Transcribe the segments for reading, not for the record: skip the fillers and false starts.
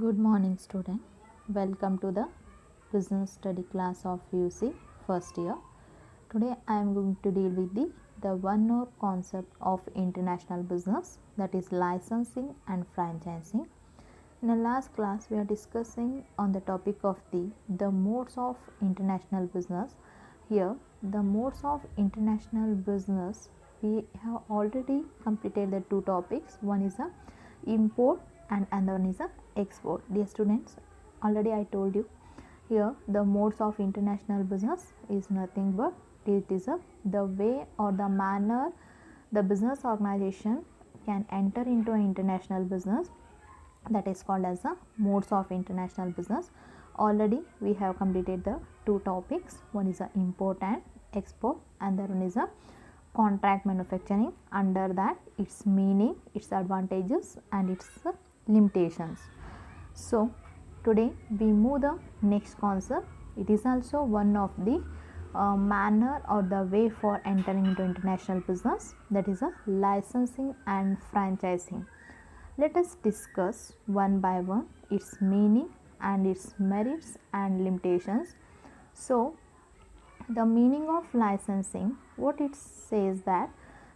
Good morning, student. Welcome to the business study class of UC first year. Today I am going to deal with the one more concept of international business, that is licensing and franchising. In the last class we are discussing on the topic of the modes of international business. Here the modes of international business, we have already completed the two topics. One is a import and another one is a export. Dear students, already I told you here the modes of international business is nothing but it is the way or the manner the business organization can enter into an international business, that is called as the modes of international business. Already we have completed the two topics. One is a import and export, and the one is a contract manufacturing. Under that, its meaning, its advantages and its limitations. So today we move the next concept. It is also one of the manner or the way for entering into international business, that is a licensing and franchising. Let us discuss one by one its meaning and its merits and limitations. So the meaning of licensing, what it says that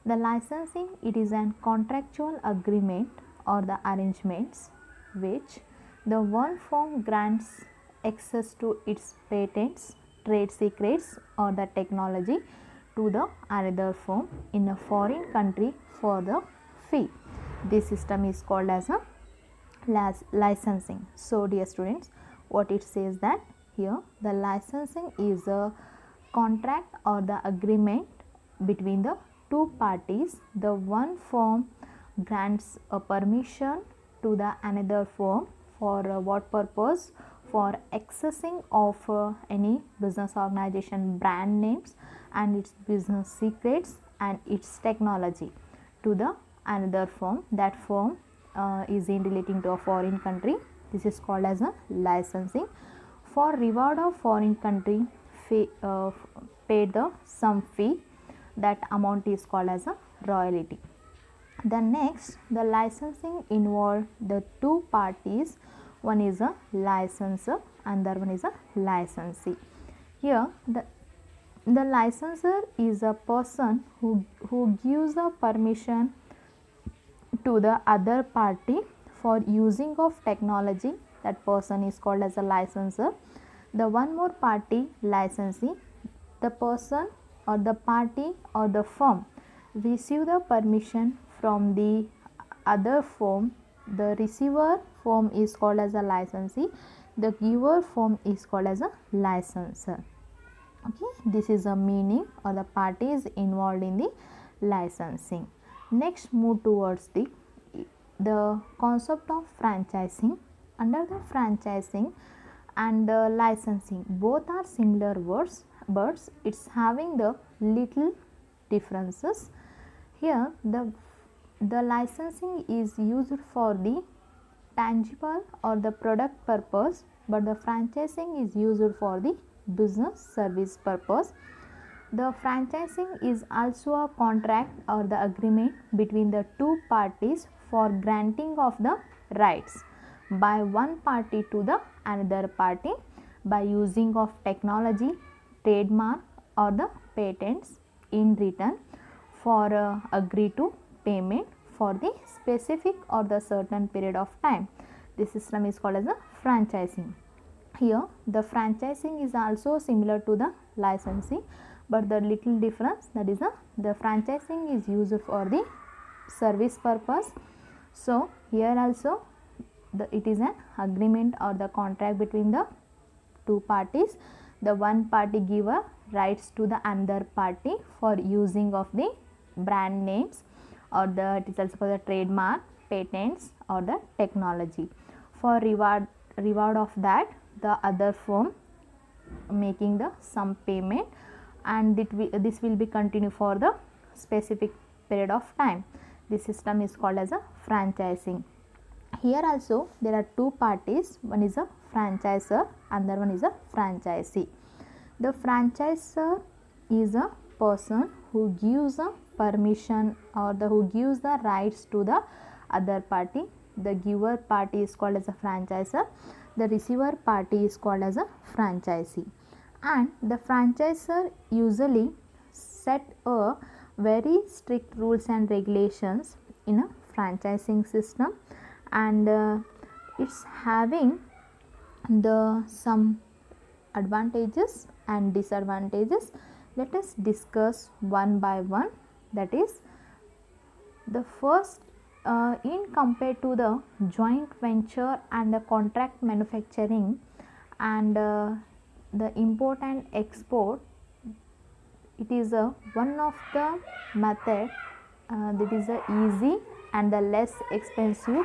the licensing, it is an contractual agreement or the arrangements which the one firm grants access to its patents, trade secrets or the technology to the another firm in a foreign country for the fee. This system is called as a licensing. So dear students, what it says that here the licensing is a contract or the agreement between the two parties. The one firm grants a permission to the another firm for what purpose? For accessing of any business organization brand names and its business secrets and its technology to the another firm. That firm is in relating to a foreign country. This is called as a licensing. For reward of foreign country fee, paid the some fee, that amount is called as a royalty. The next, the licensing involved the two parties. One is a licensor and the other one is a licensee. Here the licensor is a person who gives a permission to the other party for using of technology. That person is called as a licensor. The one more party, licensee, the person or the party or the firm receive the permission from the other firm. The receiver firm is called as a licensee. The giver firm is called as a licensor. Okay, this is a meaning or the parties involved in the licensing. Next, move towards the concept of franchising. Under the franchising and the licensing, both are similar words, but it's having the little differences. Here the licensing is used for the tangible or the product purpose, but the franchising is used for the business service purpose. The franchising is also a contract or the agreement between the two parties for granting of the rights by one party to the another party by using of technology, trademark or the patents in return for agree to payment for the specific or the certain period of time. This system is called as a franchising. Here the franchising is also similar to the licensing, but the little difference, that is the franchising is used for the service purpose. So here also it is an agreement or the contract between the two parties. The one party give a rights to the another party for using of the brand names or it is also for the trademark, patents or the technology. For reward of that, the other firm making the some payment, and this will be continue for the specific period of time. This system is called as a franchising. Here also there are two parties. One is a franchisor and the other one is a franchisee. The franchisor is a person who gives a permission or who gives the rights to the other party The giver party is called as a franchisor. The receiver party is called as a franchisee. And the franchisor usually set a very strict rules and regulations in a franchising system, and it's having the some advantages and disadvantages. Let us discuss one by one. That is, the first, in compared to the joint venture and the contract manufacturing and the import and export, it is one of the method that is a easy and the less expensive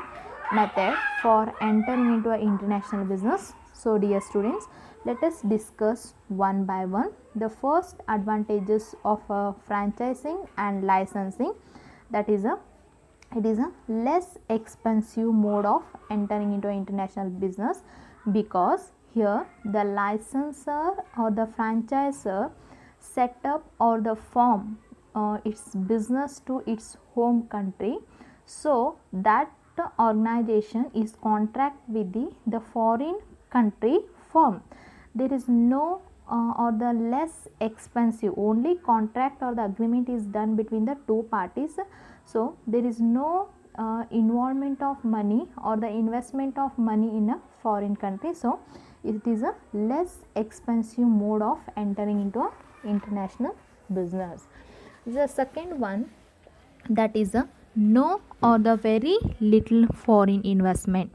method for entering into an international business. So dear students, let us discuss one by one. The first advantages of franchising and licensing, that is it is a less expensive mode of entering into international business, because here the licensor or the franchisor set up or the form its business to its home country, so that organization is contract with the foreign country firm. There is no or the less expensive, only contract or the agreement is done between the two parties, so there is no involvement of money or the investment of money in a foreign country. So it is a less expensive mode of entering into a international business. The second one, that is a no or the very little foreign investment.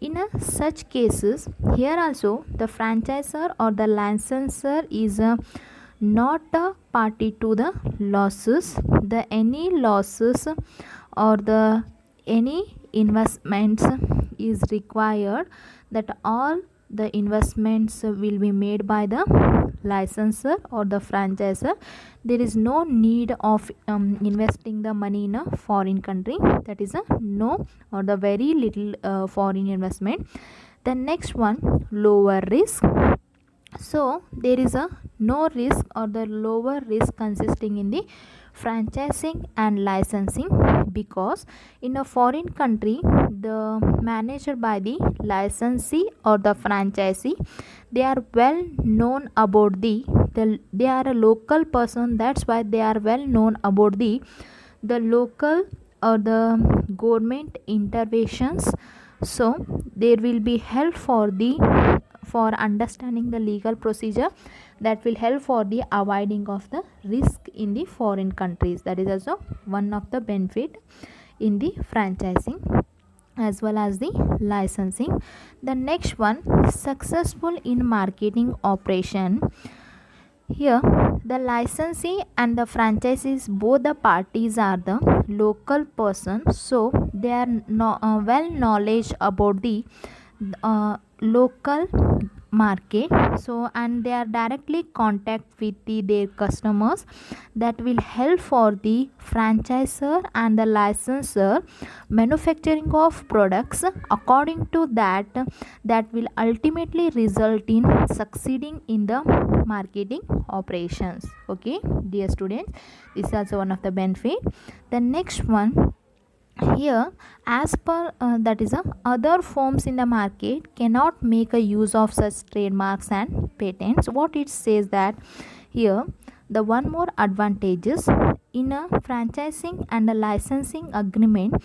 In such cases, here also the franchisor or the licensor is not a party to the losses. The any losses or the any investments is required, that all the investments will be made by the licensor or the franchisor. There is no need of investing the money in a foreign country. That is a no or the very little foreign investment. The next one, lower risk. So there is a no risk or the lower risk consisting in the franchising and licensing, because in a foreign country the manager by the licensee or the franchisee, they are well known about they are a local person, that's why they are well known about the local or the government interventions. So there will be help for understanding the legal procedure, that will help for the avoiding of the risk in the foreign countries. That is also one of the benefit in the franchising as well as the licensing. The next one, successful in marketing operation. Here the licensee and the franchisees, both the parties are the local person, so they are well knowledge about the local market, so and they are directly contact with their customers. That will help for the franchisor and the licensor manufacturing of products according to that, that will ultimately result in succeeding in the marketing operations. Okay dear students, this is also one of the benefit. The next one, here as per that is other firms in the market cannot make a use of such trademarks and patents. What it says, that here the one more advantages, in a franchising and a licensing agreement,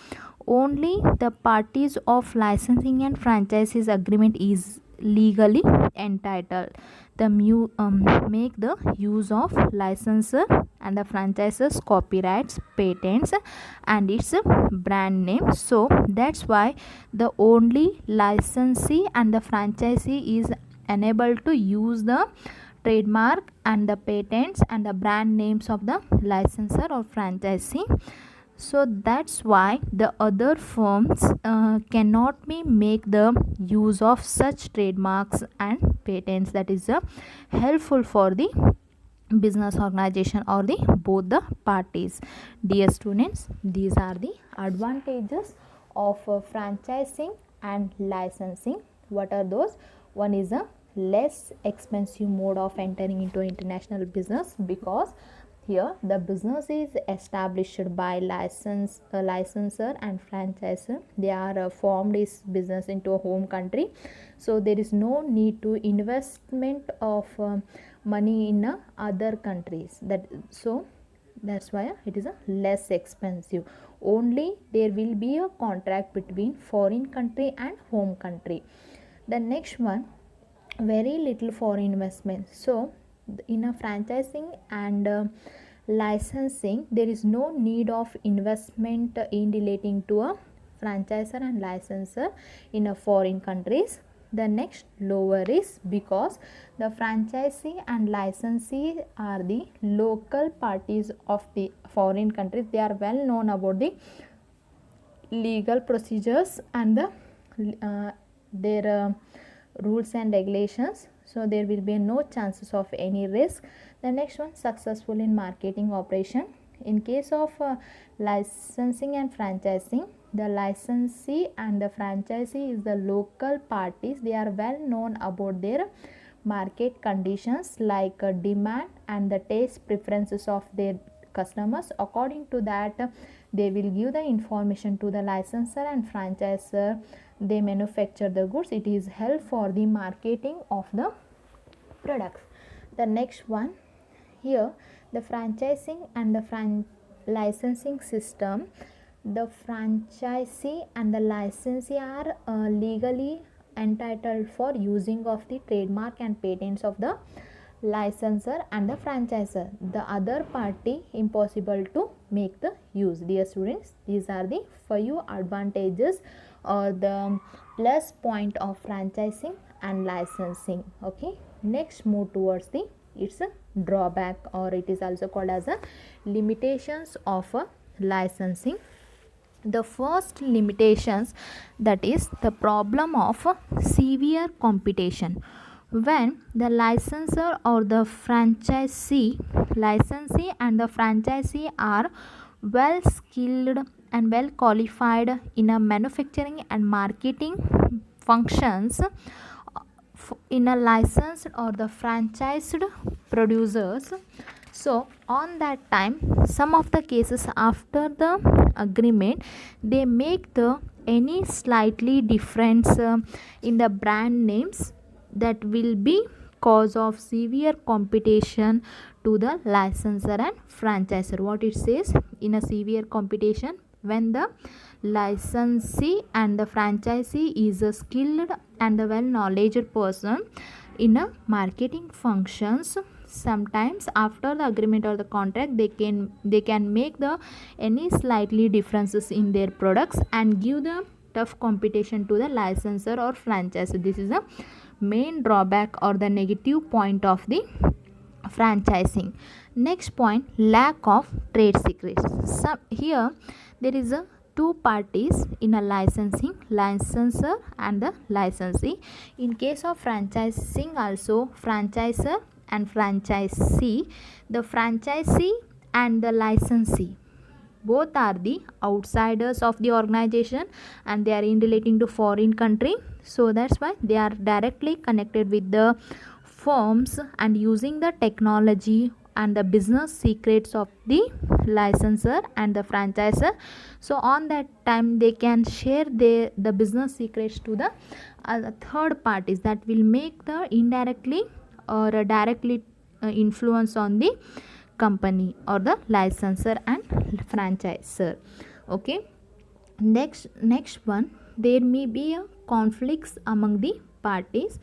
only the parties of licensing and franchises agreement is legally entitled the make the use of licensor and the franchises copyrights, patents and its brand name. So that's why the only licensee and the franchisee is enabled to use the trademark and the patents and the brand names of the licensor or franchisee. So that's why the other firms cannot be make the use of such trademarks and patents. That is helpful for the business organization or the both the parties. Dear students, these are the advantages of franchising and licensing. What are those? One is a less expensive mode of entering into international business, because here the business is established by licensor and franchisor. They are formed this business into a home country, so there is no need to investment of money in other countries. That's why it is a less expensive. Only there will be a contract between foreign country and home country. The next one, very little foreign investment. So in a franchising and licensing, there is no need of investment in relating to a franchisor and licensor in a foreign countries. The next lower is because the franchisee and licensee are the local parties of the foreign countries. They are well known about the legal procedures and their rules and regulations, so there will be no chances of any risk. The next one, successful in marketing operation. In case of licensing and franchising, the licensee and the franchisee is the local parties. They are well known about their market conditions like demand and the taste preferences of their customers. According to that, they will give the information to the licensor and franchisor. They manufacture the goods. It is help for the marketing of the products. The next one, here the franchising and the licensing system. The franchisee and the licensee are legally entitled for using of the trademark and patents of the licensor and the franchisor. The other party impossible to make the use. Dear students, these are the 5 advantages or the plus point of franchising and licensing. Okay, next move towards the its a drawback, or it is also called as a limitations of a licensing. The first limitations, that is the problem of severe competition. When the licensor or the licensee and the franchisee are well skilled and well qualified in a manufacturing and marketing functions, in a licensed or the franchised producers, so on that time, some of the cases after the agreement, they make the any slightly difference in the brand names, that will be cause of severe competition to the licensor and franchisor. What it says, in a severe competition, when the licensee and the franchisee is a skilled and a well knowledgeable person in a marketing functions, sometimes after the agreement or the contract, they can make the any slightly differences in their products and give the tough competition to the licensor or franchisor. This is the main drawback or the negative point of the franchising. Next point, lack of trade secrets. Here there is a two parties in a licensing, licensor and the licensee. In case of franchising also, franchisor and franchisee. The franchisee and the licensee, both are the outsiders of the organization and they are in relating to foreign country, so that's why they are directly connected with the firms and using the technology and the business secrets of the licensor and the franchisor. So on that time, they can share the business secrets to the third parties, that will make the indirectly or directly influence on the company or the licensor and franchisor. Okay, next one, there may be a conflicts among the parties.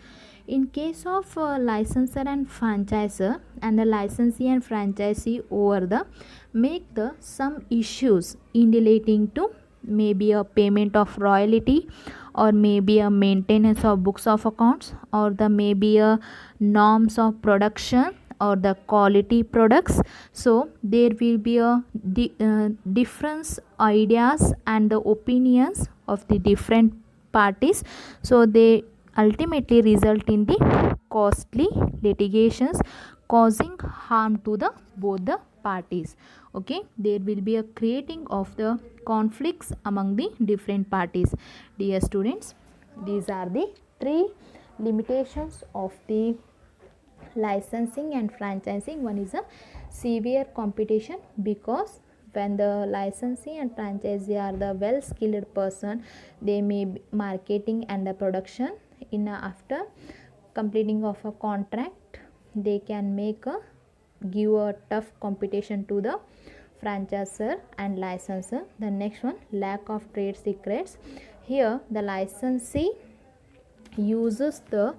In case of licensor and franchisor and the licensee and franchisee over the make the some issues in relating to maybe a payment of royalty, or maybe a maintenance of books of accounts, or the maybe a norms of production or the quality products. So there will be a difference ideas and the opinions of the different parties, so they ultimately result in the costly litigations causing harm to the both the parties. Okay, there will be a creating of the conflicts among the different parties. Dear students, these are the 3 limitations of the licensing and franchising. One is a severe competition, because when the licensee and franchisee are the well skilled person, they may be marketing and the production. In after completing of a contract, they can give a tough competition to the franchisor and licensor. The next one, lack of trade secrets. Here the licensee uses the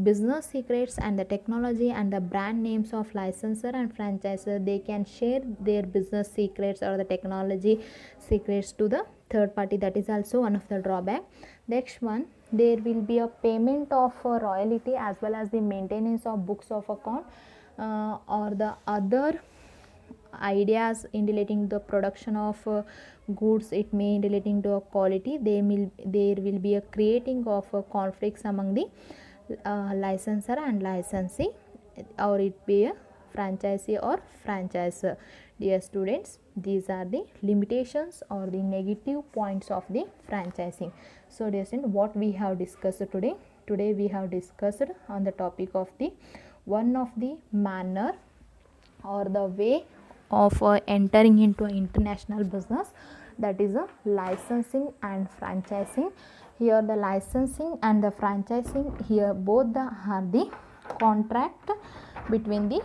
business secrets and the technology and the brand names of licensor and franchisor. They can share their business secrets or the technology secrets to the third party. That is also one of the drawback. Next one, there will be a payment of royalty as well as the maintenance of books of account or the other ideas in relating the production of goods. It may in relating to a quality. There will be a creating of conflicts among the licensor and licensee, or it be a franchisee or franchisor. Dear students, these are the limitations or the negative points of the franchising. So dear students, what we have discussed today we have discussed on the topic of the one of the manner or the way of entering into an international business, that is a licensing and franchising. Here the licensing and the franchising, here both are the contract between the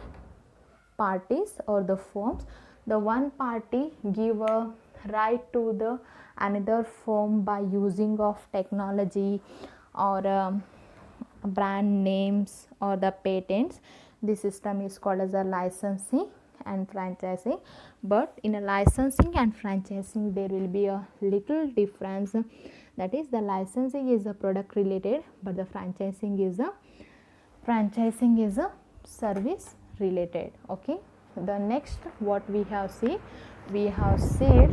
parties or the firms. The one party give a right to the another firm by using of technology or brand names or the patents. This system is called as a licensing and franchising. But in a licensing and franchising there will be a little difference, that is the licensing is a product related, but the franchising is a service related. Okay, the next what we have seen, we have said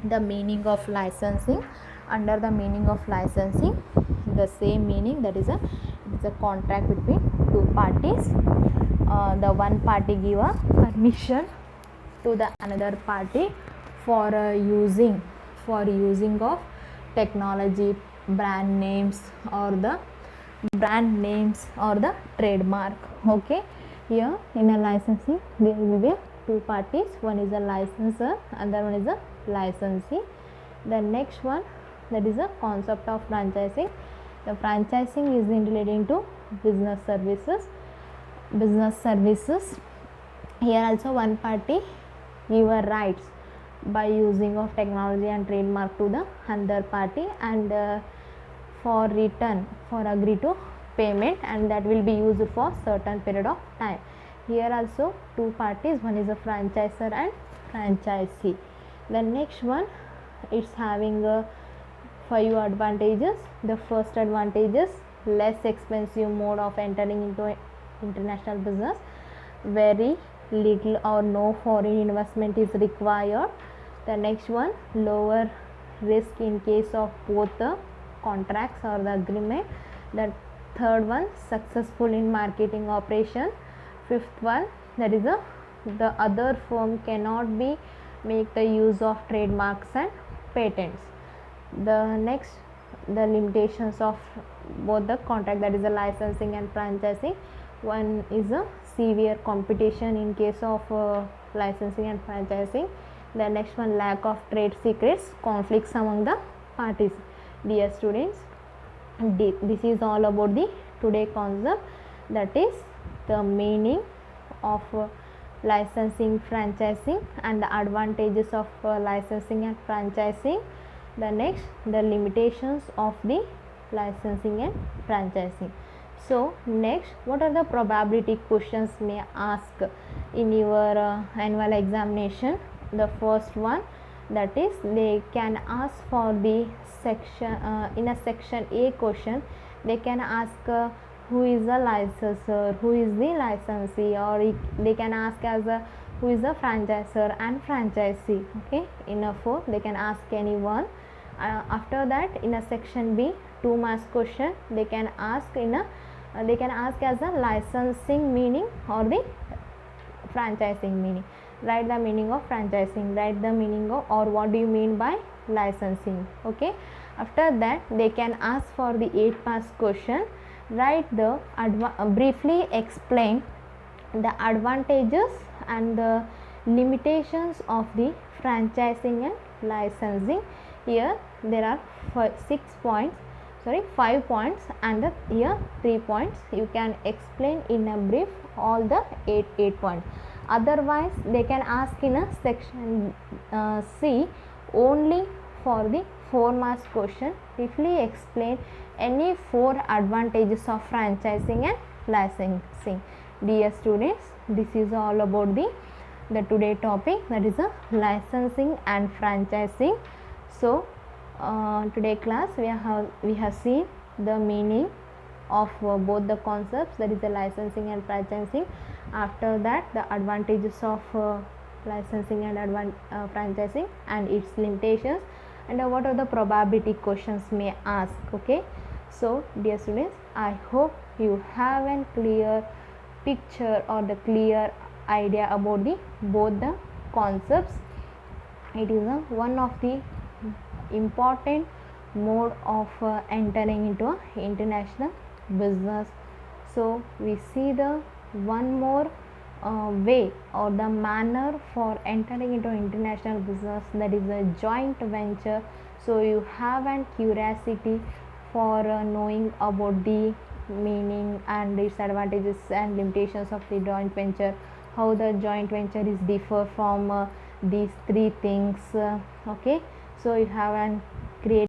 the meaning of licensing. Under the meaning of licensing, the same meaning, that is it's a contract between two parties. The one party give a permission to the another party for using of technology, brand names or the trademark. Okay, here in a licensing there will be two parties, one is a licensor, other one is a licensee. The next one, that is a concept of franchising. The franchising is relating to business services. Here also one party give a rights by using of technology and trademark to the other party, and for return for agree to payment, and that will be used for certain period of time. Here also two parties, one is a franchisor and franchisee. The next one, it's having 5 advantages. The first advantage is less expensive mode of entering into international business. Very little or no foreign investment is required. The next one, lower risk in case of both the contracts or the agreement. The third one, successful in marketing operation. Fifth one, that is the other firm cannot be make the use of trademarks and patents. The next, the limitations of both the contract, that is the licensing and franchising. One is a severe competition in case of licensing and franchising. The next one, lack of trade secrets, conflicts among the parties. Dear students, this is all about the today concept, that is the meaning of licensing, franchising, and the advantages of licensing and franchising. The next, the limitations of the licensing and franchising. So next, what are the probability questions may ask in your annual examination? The first one, that is they can ask for the section in a section A question, they can ask who is the licensor, who is the licensee, or they can ask as who is the franchisor and franchisee. Okay, in a 4 they can ask anyone. After that, in a section B 2 marks question, they can ask as a licensing meaning or the franchising meaning. Write the meaning of franchising, write the meaning of or what do you mean by licensing. Okay, after that they can ask for the 8 marks question, write the briefly explain the advantages and the limitations of the franchising and licensing. Here there are 5 points and here 3 points. You can explain in a brief all the 8 points. Otherwise they can ask in a section C only for the 4 marks question. Briefly explain any 4 advantages of franchising and licensing. Dear students, this is all about the today topic, that is a licensing and franchising. So today class we have seen the meaning of both the concepts, that is the licensing and franchising. After that, the advantages of licensing and franchising and its limitations, and what are the probability questions may ask. Okay, so dear students, I hope you have a clear picture or the clear idea about the both the concepts. It is one of the important mode of entering into a international business. So we see the one more way or the manner for entering into international business, that is a joint venture. So you have an curiosity for knowing about the meaning and its advantages and limitations of the joint venture, how the joint venture is differ from these 3 things. Okay, so you have an create